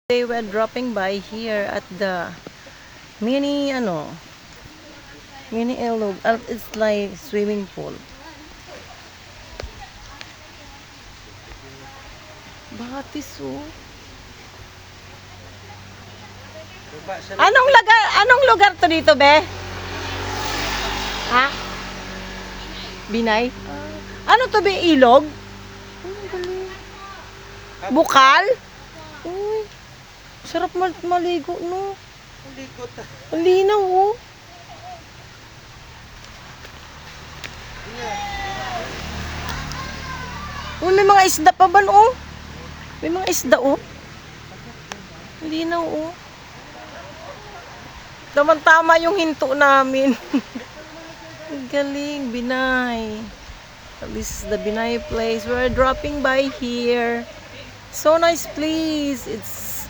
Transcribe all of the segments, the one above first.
They were dropping by here at the mini ilog. It's like swimming pool. Batis oh. Anong lugar to dito, be? Ha? Binay? Ano to, be? Ilog? Bukal? Uy, sarap maligo, no? Ang linaw, oh. Uy, may mga isda pa ba, oh? May mga isda, oh. Ang linaw, oh. Tama yung hinto namin. Galing, Binay. This is the Binay place. We're dropping by here. So nice place. It's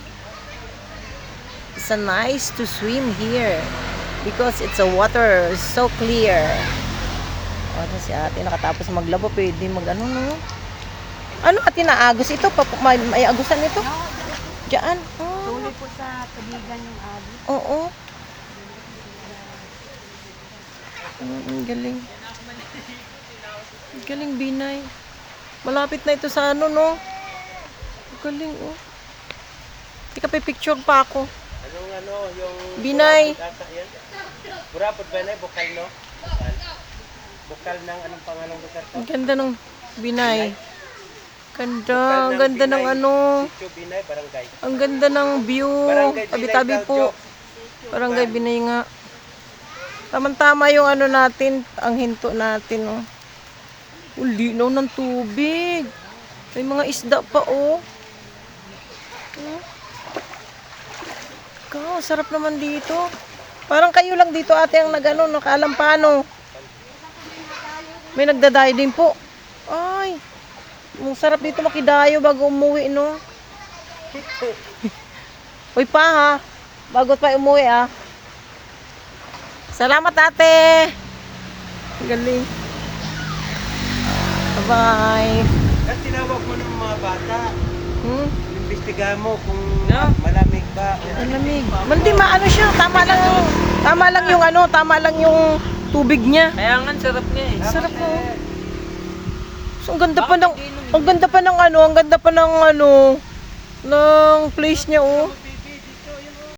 a nice to swim here because it's a water so clear. Ano si ate nakatapos maglaba, pwede mag-ano, no? Ano ate naagos ito? May agusan ito? Diyan. Oh. Tuloy po sa tubigan yung agos. Oo. Galing. Galing, Binay. Malapit na ito sa ano, no? Galing, oh. Tika, picture pa ako. Yung Binay. Burapod ba na? Bukal, no? Bukal ng anong pangalang lugar to? Ang ganda ng Binay. Ganda, ang ganda ng ano. Sitio Binay, Barangay. Ang ganda ng view. Tabi-tabi po. Barangay Binay nga. Tama-tama yung ano natin, ang hinto natin, oh. Linaw ng tubig. May mga isda pa, oh. Sarap naman dito. Parang kayo lang dito ate ang nagano, nakaalam paano. May nagdadayo din po. Ay, ang sarap dito makidayo bago umuwi, no? Uy pa ha, bago pa umuwi ah. Salamat ate. Galing. Bye-bye. At tinawag mo ng mga bata. Imbestigahan mo kung malamig ba. Malamig. Hindi maano siya, tama lang yung tubig niya. Kaya nga sarap niya eh. Sarap po. So, ang ganda pa ng ng place niya, oh.